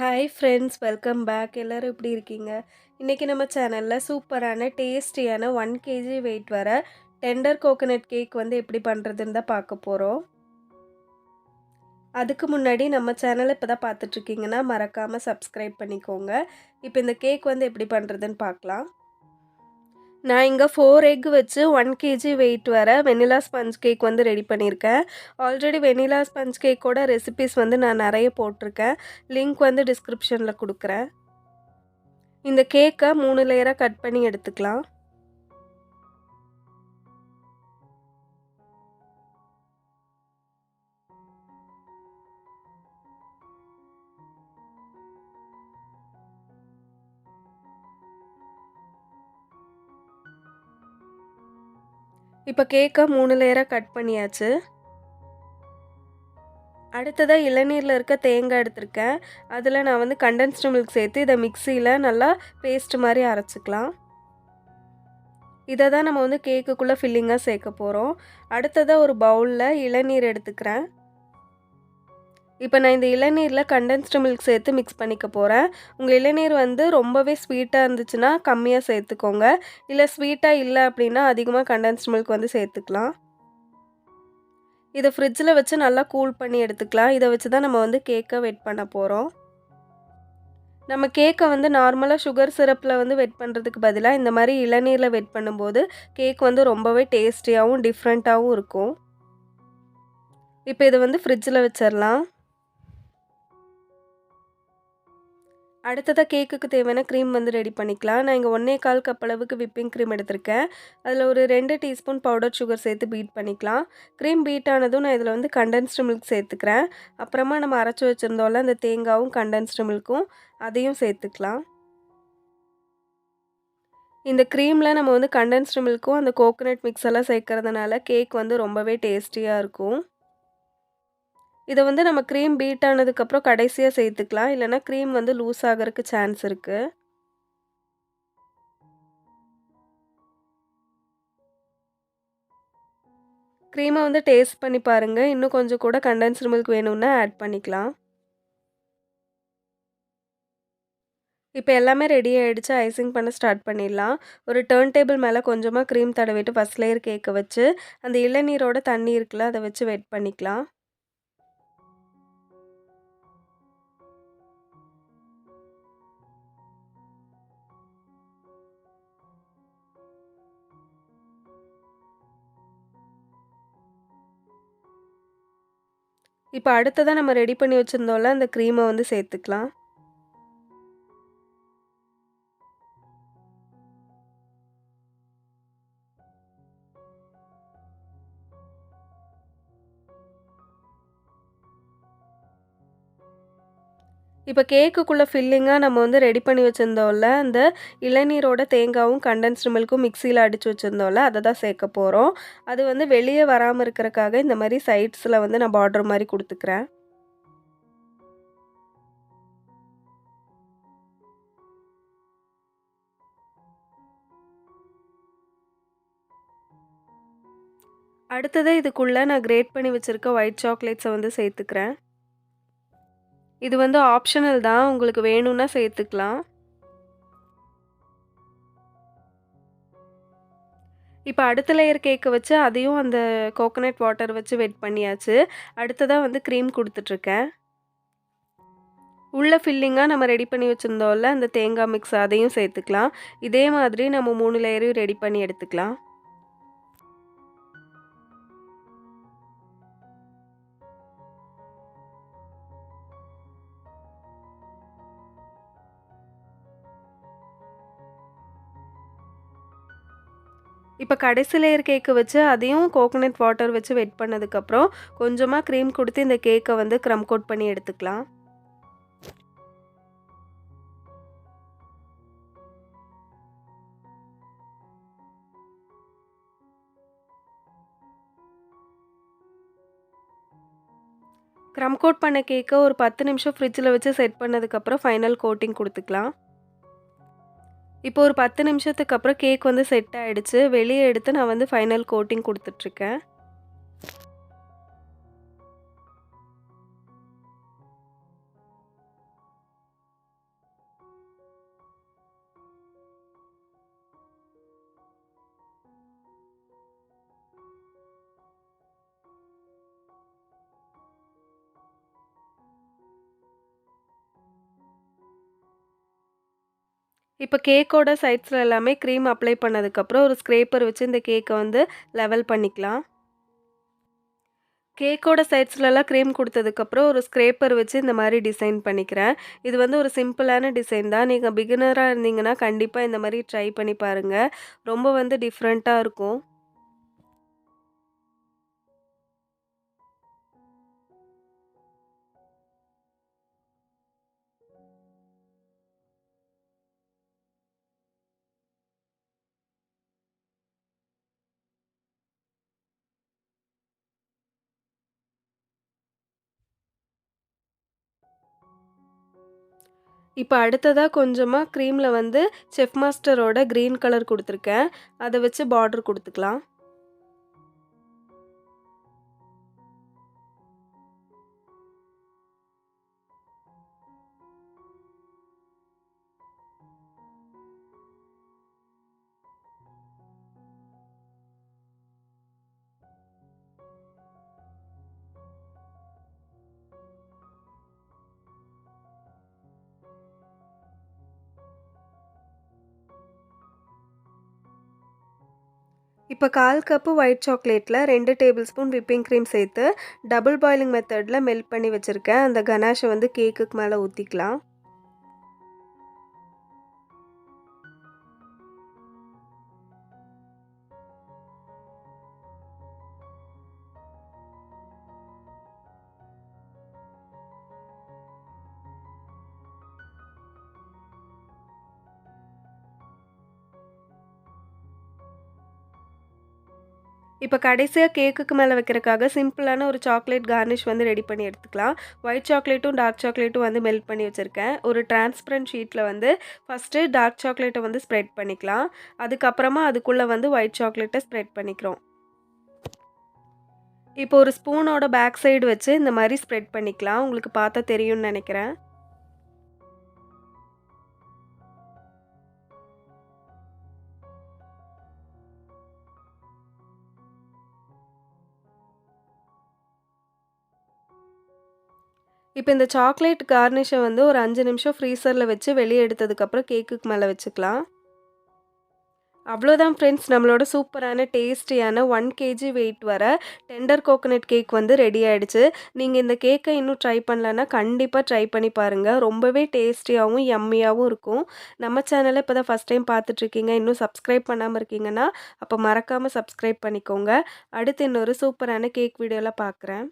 Hi friends, welcome back. எல்லோரும் எப்படி இருக்கீங்க? இன்றைக்கி நம்ம சேனலில் சூப்பரான டேஸ்டியான 1 kg வெயிட் வர டெண்டர் கோகோனட் கேக் வந்து எப்படி பண்ணுறதுன்னு தான் பார்க்க போகிறோம். அதுக்கு முன்னாடி நம்ம சேனலை இப்போ தான் பார்த்துட்ருக்கீங்கன்னா மறக்காமல் சப்ஸ்கிரைப் பண்ணிக்கோங்க. இப்போ இந்த கேக் வந்து எப்படி பண்ணுறதுன்னு பார்க்கலாம். நான் இங்கே 4 எக் வச்சு 1 kg வெயிட் வர வெனிலா ஸ்பஞ்ச் கேக் வந்து ரெடி பண்ணியிருக்கேன். ஆல்ரெடி வெனிலா ஸ்பஞ்ச் கேக்கோட ரெசிபீஸ் வந்து நான் நிறைய போட்டிருக்கேன். லிங்க் வந்து டிஸ்கிரிப்ஷனில் கொடுக்குறேன். இந்த கேக்கை 3 லேயராக கட் பண்ணி எடுத்துக்கலாம். இப்போ கேக்கை 3 லேயராக கட் பண்ணியாச்சு. அடுத்ததாக இளநீரில் இருக்க தேங்காய் எடுத்திருக்கேன். அதில் நான் வந்து கண்டென்ஸ்டு மில்க் சேர்த்து இதை மிக்சியில் நல்லா பேஸ்ட் மாதிரி அரைச்சிக்கலாம். இதை தான் நம்ம வந்து கேக்குக்குள்ளே ஃபில்லிங்காக சேர்க்க போகிறோம். அடுத்ததாக ஒரு பவுலில் இளநீர் எடுத்துக்கிறேன். இப்போ நான் இந்த இளநீரில் கண்டென்ஸ்டு மில்க் சேர்த்து மிக்ஸ் பண்ணிக்க போகிறேன். உங்கள் இளநீர் வந்து ரொம்பவே ஸ்வீட்டாக இருந்துச்சுன்னா கம்மியாக சேர்த்துக்கோங்க. இல்லை ஸ்வீட்டாக இல்லை அப்படின்னா அதிகமாக கண்டென்ஸ்டு மில்க் வந்து சேர்த்துக்கலாம். இதை ஃப்ரிட்ஜில் வச்சு நல்லா கூல் பண்ணி எடுத்துக்கலாம். இதை வச்சு தான் நம்ம வந்து கேக்கை வெட் பண்ண போகிறோம். நம்ம கேக்கை வந்து நார்மலாக சுகர் சிரப்பில் வந்து வெட் பண்ணுறதுக்கு பதிலாக இந்த மாதிரி இளநீரில் வெட் பண்ணும்போது கேக் வந்து ரொம்பவே டேஸ்டியாகவும் டிஃப்ரெண்ட்டாகவும் இருக்கும். இப்போ இதை வந்து ஃப்ரிட்ஜில் வச்சிடலாம். அடுத்ததாக கேக்குக்கு தேவையான க்ரீம் வந்து ரெடி பண்ணிக்கலாம். நான் இங்கே 1.25 கப் அளவுக்கு விப்பிங் க்ரீம் எடுத்திருக்கேன். அதில் ஒரு 2 டீஸ்பூன் பவுடர் சுகர் சேர்த்து பீட் பண்ணிக்கலாம். க்ரீம் பீட் ஆனதும் நான் இதில் வந்து கண்டென்ஸ்டு மில்க் சேர்த்துக்கிறேன். அப்புறமா நம்ம அரைச்சி வச்சுருந்தோம்ல அந்த தேங்காயும் கண்டென்ஸ்டு மில்க்கும் அதையும் சேர்த்துக்கலாம். இந்த க்ரீமில் நம்ம வந்து கண்டென்ஸ்டு மில்க்கும் அந்த கோகோனட் மிக்ஸ் எல்லாம் சேர்க்கறதுனால கேக் வந்து ரொம்பவே டேஸ்டியாக இருக்கும். இதை வந்து நம்ம க்ரீம் பீட் ஆனதுக்கப்புறம் கடைசியாக சேர்த்துக்கலாம். இல்லைனா க்ரீம் வந்து லூஸ் ஆகிறதுக்கு சான்ஸ் இருக்குது. க்ரீமை வந்து டேஸ்ட் பண்ணி பாருங்கள். இன்னும் கொஞ்சம் கூட கண்டென்ஸ்டு மில்க் வேணும்னா ஆட் பண்ணிக்கலாம். இப்போ எல்லாமே ரெடி ஆகிடுச்சு. ஐசிங் பண்ண ஸ்டார்ட் பண்ணிடலாம். ஒரு டர்ன் டேபிள் மேலே கொஞ்சமாக க்ரீம் தடவிட்டு ஃபஸ்ட் லேயர் கேக்கை வச்சு அந்த இளநீரோட தண்ணி இருக்குல்ல அதை வச்சு வெட் பண்ணிக்கலாம். இப்போ அடுத்ததாக நம்ம ரெடி பண்ணி வச்சுருந்தோம்ல அந்த க்ரீமை வந்து சேர்த்துக்கலாம். இப்போ கேக்குக்குள்ளே ஃபில்லிங்காக நம்ம வந்து ரெடி பண்ணி வச்சுருந்தோம்ல அந்த இளநீரோட தேங்காயும் கண்டென்ஸ்டு மில்க்கும் மிக்சியில் அடித்து வச்சுருந்தோம்ல அதை தான் சேர்க்க போகிறோம். அது வந்து வெளியே வராமல் இருக்கிறக்காக இந்த மாதிரி சைட்ஸில் வந்து நான் பார்டர் மாதிரி கொடுத்துக்கிறேன். அடுத்தது இதுக்குள்ளே நான் கிரேட் பண்ணி வச்சுருக்க ஒயிட் சாக்லேட்ஸை வந்து சேர்த்துக்கிறேன். இது வந்து ஆப்ஷனல் தான், உங்களுக்கு வேணும்னா சேர்த்துக்கலாம். இப்போ அடுத்த லேயர் கேக்கை வச்சு அதையும் அந்த கோகோனட் வாட்டர் வச்சு வெட் பண்ணியாச்சு. அடுத்ததாக வந்து க்ரீம் கொடுத்துட்ருக்கேன். உள்ள ஃபில்லிங்காக நம்ம ரெடி பண்ணி வச்சுருந்தோம்ல அந்த தேங்காய் மிக்ஸ் அதையும் சேர்த்துக்கலாம். இதே மாதிரி நம்ம 3 லேயரையும் ரெடி பண்ணி எடுத்துக்கலாம். இப்போ கடைசி லேயர் கேக்கை வச்சு அதையும் கோகோனட் வாட்டர் வச்சு வெட் பண்ணதுக்கப்புறம் கொஞ்சமாக க்ரீம் கொடுத்து இந்த கேக்கை வந்து க்ரம் கோட் பண்ணி எடுத்துக்கலாம். க்ரம் கோட் பண்ண கேக்கை ஒரு 10 நிமிஷம் ஃப்ரிட்ஜில் வச்சு செட் பண்ணதுக்கப்புறம் ஃபைனல் கோட்டிங் கொடுத்துக்கலாம். இப்போ ஒரு 10 நிமிஷத்துக்கு அப்புறம் கேக் வந்து செட் ஆகிடுச்சு. வெளியே எடுத்து நான் வந்து ஃபைனல் கோட்டிங் கொடுத்துட்ருக்கேன். இப்போ கேக்கோட சைட்ஸ்ல எல்லாமே க்ரீம் அப்ளை பண்ணதுக்கப்புறம் ஒரு ஸ்க்ரேப்பர் வச்சு இந்த கேக்க வந்து லெவல் பண்ணிக்கலாம். கேக்கோட சைட்ஸ்லலாம் க்ரீம் குடுத்ததுக்கப்புறம் ஒரு ஸ்க்ரேப்பர் வச்சு இந்த மாரி டிசைன் பண்ணிக்கிறேன். இது வந்து ஒரு சிம்பிளான டிசைன் தான். நீங்க பிகினரா இருந்தீங்கன்னா, கண்டிப்பா இந்த மாரி ட்ரை பண்ணி பாருங்க. ரொம்ப வந்து டிஃப்ரெண்ட்டா இருக்கும். இப்ப அடுத்ததா கொஞ்சமா க்ரீம்ல வந்து செஃப் மாஸ்டரோட கிரீன் கலர் குடுத்துருக்கேன். அத வச்சு பார்டர் குடுத்துக்கலாம். இப்ப 1/4 கப்பு ஒயிட் சாக்லேட்ல 2 டேபிள் ஸ்பூன் விப்பிங் கிரீம் சேர்த்து டபுள் பாயிலிங் மெத்தட்ல மெல்ட் பண்ணி வச்சிருக்கேன். அந்த கனாஷ வந்து கேக்குக்கு மேல ஊத்திக்கலாம். இப்ப கடைசியா கேக்குக்கு மேல வைக்கிறக்காக சிம்பிளான ஒரு சாக்லேட் கார்னிஷ் வந்து ரெடி பண்ணி எடுத்துக்கலாம். ஒயிட் சாக்லேட்டும், டார்க் சாக்லேட்டும் வந்து மெல்ட் பண்ணி வச்சிருக்கேன். ஒரு டிரான்ஸ்பரன்ட் ஷீட்ல வந்து ஃபர்ஸ்ட்டு டார்க் சாக்லேட்ட வந்து ஸ்ப்ரெட் பண்ணிக்கலாம். அதுக்கப்புறமா அதுக்குள்ள வந்து ஒயிட் சாக்லேட்ட ஸ்ப்ரெட் பண்ணிக்கிறோம். இப்போ ஒரு ஸ்பூனோட பேக் சைடு வச்சு இந்த மாரி ஸ்ப்ரெட் பண்ணிக்கலாம். உங்களுக்கு பார்த்தா தெரியும்னு நெனைக்கிறேன். இப்ப இந்த சாக்லேட் கார்னிஷ வந்து ஒரு 5 நிமிஷம் ஃப்ரீசர்ல வச்சு வெளிய எடுத்ததுக்கப்புறம் கேக்குக்கு மேல வச்சுக்கலாம். அவ்வளோதான் ஃப்ரெண்ட்ஸ், நம்மளோட சூப்பரான டேஸ்டியான 1 கேஜி வெயிட் வர டெண்டர் கோகனட் கேக் வந்து ரெடி ஆயிடுச்சு. நீங்க இந்த கேக்க இன்னும் ட்ரை பண்ணலன்னா, கண்டிப்பா ட்ரை பண்ணி பாருங்க. ரொம்பவே டேஸ்டியாவும், யம்மியாவும் இருக்கும். நம்ம சேனல இப்ப தான் ஃபர்ஸ்ட் டைம் பார்த்துட்ருக்கீங்க, இன்னும் சப்ஸ்கிரைப் பண்ணாம இருக்கீங்கன்னா, அப்ப மறக்காம சப்ஸ்கிரைப் பண்ணிக்கோங்க. அடுத்து இன்னொரு சூப்பரான கேக் வீடியோல பார்க்குறேன்.